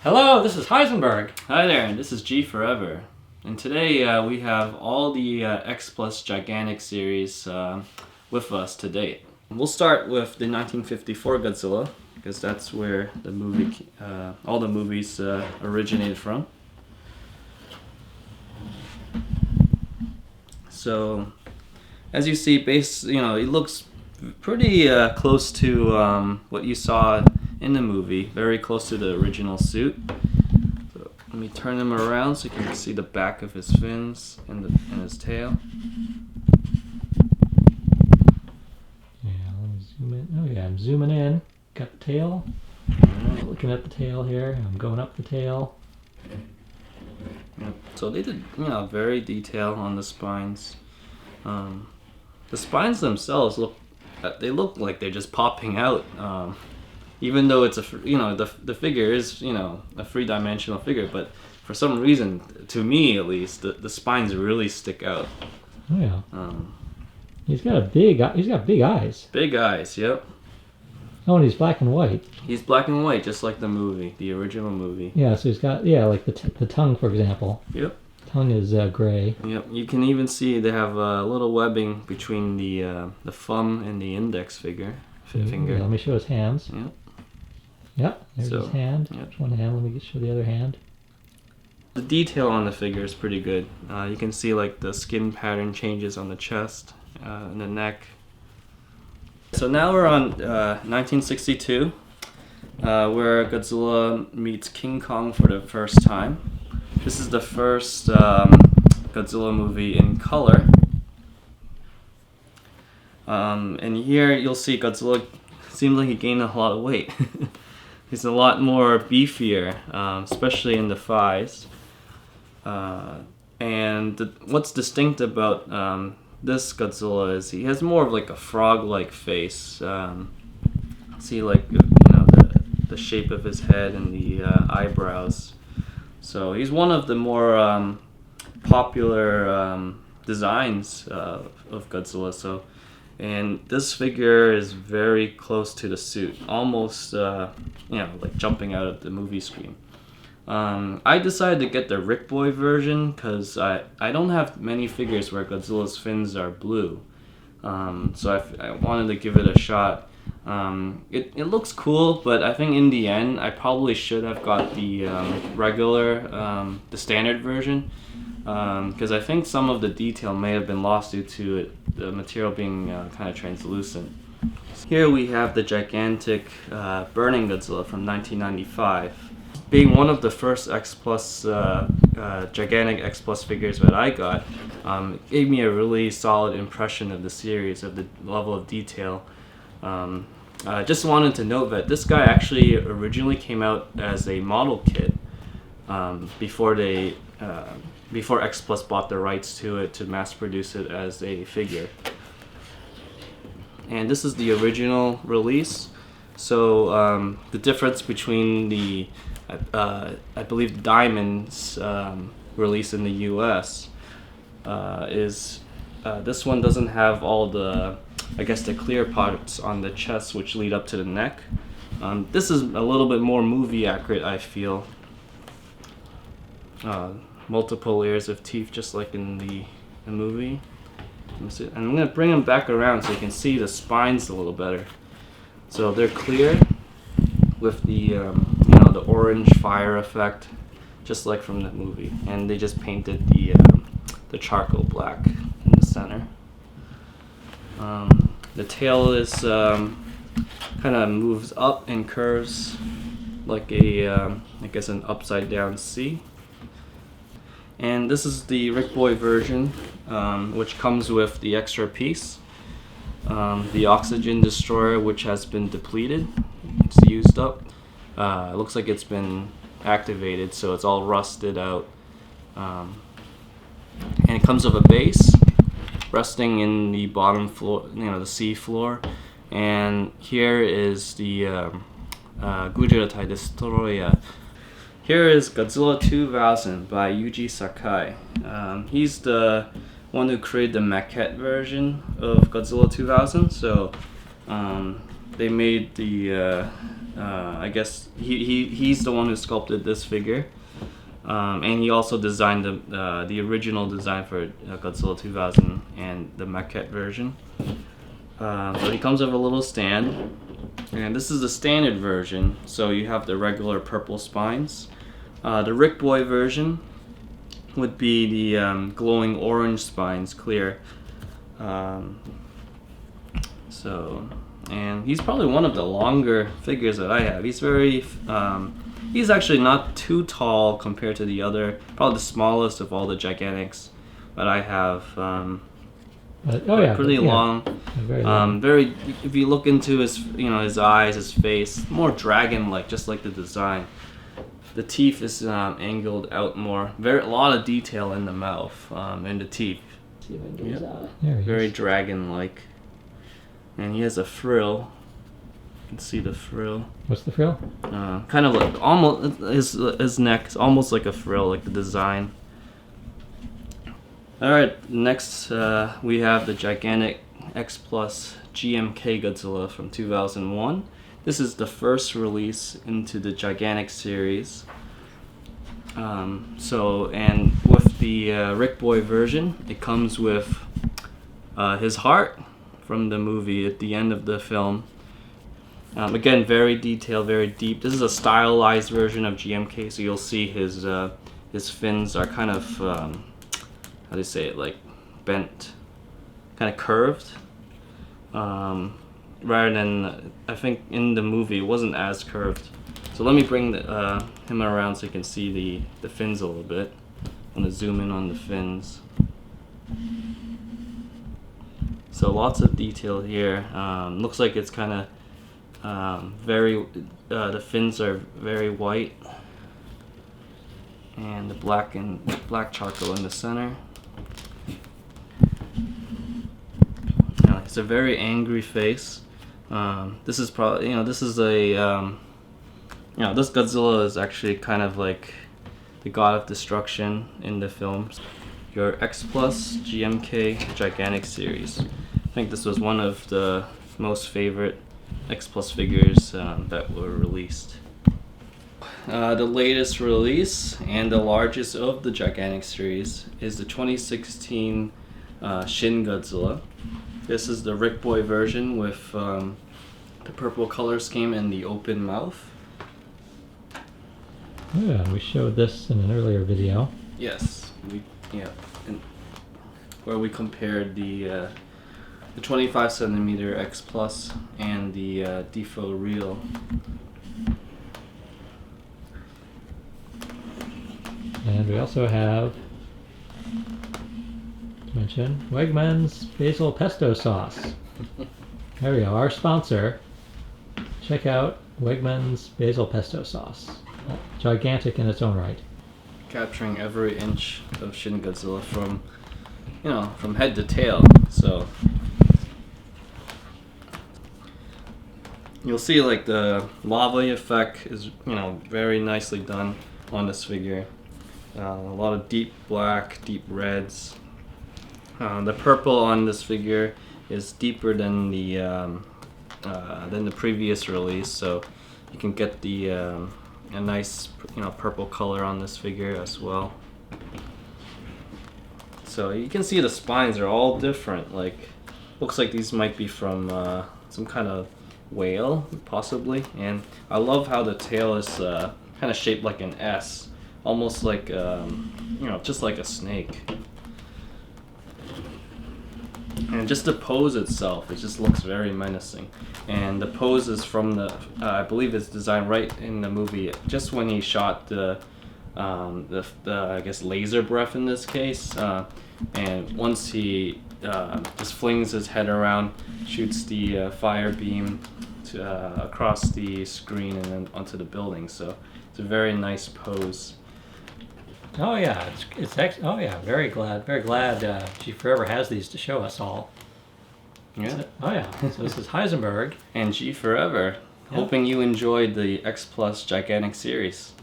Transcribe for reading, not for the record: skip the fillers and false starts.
Hello, this is Heisenberg. Hi there, this is G Forever. And today we have all the X-Plus Gigantic Series with us to date. We'll start with the 1954 Godzilla, because that's where the movie, all the movies originated from. So, as you see, it looks pretty close to what you saw in the movie, very close to the original suit. So let me turn him around so you can see the back of his fins and his tail. Yeah, let me zoom in. Oh yeah, I'm zooming in. Got the tail. Looking at the tail here. I'm going up the tail. Yep. So they did, very detailed on the spines. The spines themselves look like they're just popping out. Even though it's the figure is a three-dimensional figure, but for some reason, to me at least, the spines really stick out. Oh yeah. He's got big eyes. Big eyes, yep. Oh, and he's black and white. He's black and white, just like the movie, the original movie. Yeah, so he's got like the tongue, for example. Yep. Tongue is gray. Yep. You can even see they have a little webbing between the thumb and the index finger. Yeah, let me show his hands. Yep. Yep, there's his hand. Yep. There's one hand. Let me show the other hand. The detail on the figure is pretty good. You can see like the skin pattern changes on the chest and the neck. So now we're on 1962, where Godzilla meets King Kong for the first time. This is the first Godzilla movie in color. And here you'll see Godzilla seems like he gained a lot of weight. He's a lot more beefier, especially in the thighs. And what's distinct about this Godzilla is he has more of like a frog-like face. See, like the shape of his head and the eyebrows. So he's one of the more popular designs of Godzilla. And this figure is very close to the suit, almost like jumping out of the movie screen. I decided to get the Ric Boy version because I don't have many figures where Godzilla's fins are blue. So I wanted to give it a shot. It looks cool, but I think in the end I probably should have got the the standard version. Because I think some of the detail may have been lost due to the material being kind of translucent. Here we have the gigantic Burning Godzilla from 1995. Being one of the first X-Plus, gigantic X-Plus figures that I got, it gave me a really solid impression of the series, of the level of detail. I just wanted to note that this guy actually originally came out as a model kit before X-Plus bought the rights to it to mass produce it as a figure. And this is the original release. So the difference between the, I believe the Diamond's release in the US is this one doesn't have all the, the clear parts on the chest which lead up to the neck. This is a little bit more movie accurate, I feel. Multiple layers of teeth, just like in the movie. And I'm going to bring them back around so you can see the spines a little better. So they're clear with the the orange fire effect, just like from the movie. And they just painted the charcoal black in the center. The tail is kind of moves up and curves like a an upside down C. And this is the Ric Boy version, which comes with the extra piece, the oxygen destroyer, which has been depleted. It's used up. It looks like it's been activated, so it's all rusted out. And it comes with a base resting in the bottom floor, the sea floor. And here is the Ghidorah Destroyah. Here is Godzilla 2000 by Yuji Sakai. He's the one who created the maquette version of Godzilla 2000, so they made the I guess he's the one who sculpted this figure, and he also designed the original design for Godzilla 2000 and the maquette version. So he comes with a little stand, and this is the standard version. So you have the regular purple spines. The Ric Boy version would be the glowing orange spines, clear. And he's probably one of the longer figures that I have. He's very, he's actually not too tall compared to the other, probably the smallest of all the Gigantics that I have. Pretty long. Very long. Very. If you look into his, his eyes, his face, more dragon-like, just like the design. The teeth is angled out more. A lot of detail in the mouth, and the teeth. See if I can get his eye. Very dragon-like. And he has a frill. You can see the frill. What's the frill? Kind of like almost his neck is almost like a frill, like the design. All right, next we have the gigantic X-Plus GMK Godzilla from 2001. This is the first release into the Gigantic series. And with the Ric Boy version, it comes with his heart from the movie at the end of the film. Again, very detailed, very deep. This is a stylized version of GMK, so you'll see his fins are kind of, how do you say it, like bent, kind of curved. Rather than, I think in the movie it wasn't as curved. So let me bring him around so you can see the fins a little bit. I'm going to zoom in on the fins. So lots of detail here. Looks like it's kind of the fins are very white, and the black charcoal in the center. It's a very angry face. This is probably, this is a, this Godzilla is actually kind of like the god of destruction in the films. Your X-Plus GMK Gigantic Series. I think this was one of the most favorite X-Plus figures that were released. The latest release and the largest of the Gigantic series is the 2016 Shin Godzilla. This is the Ric Boy version with the purple color scheme and the open mouth. Yeah, we showed this in an earlier video. Yes, where we compared the 25 centimeter X-Plus and the Defo Real. And we also have, to mention, Wegmans Basil Pesto Sauce. There we go, our sponsor. Check out Wegmans Basil Pesto Sauce. Gigantic in its own right. Capturing every inch of Shin Godzilla from head to tail. So you'll see like the lava effect is very nicely done on this figure. A lot of deep black, deep reds. The purple on this figure is deeper than the previous release, so you can get the a nice purple color on this figure as well. So you can see the spines are all different. Like, looks like these might be from some kind of whale, possibly. And I love how the tail is kind of shaped like an S, almost like just like a snake. And just the pose itself, it just looks very menacing. And the pose is from the, I believe it's designed right in the movie, just when he shot the I guess laser breath in this case. And once he just flings his head around, shoots the fire beam across the screen and then onto the building. So it's a very nice pose. Oh yeah, oh yeah, very glad G Forever has these to show us all. Yeah. So, oh yeah, so this is Heisenberg and G Forever. Yeah. Hoping you enjoyed the X-Plus Gigantic series.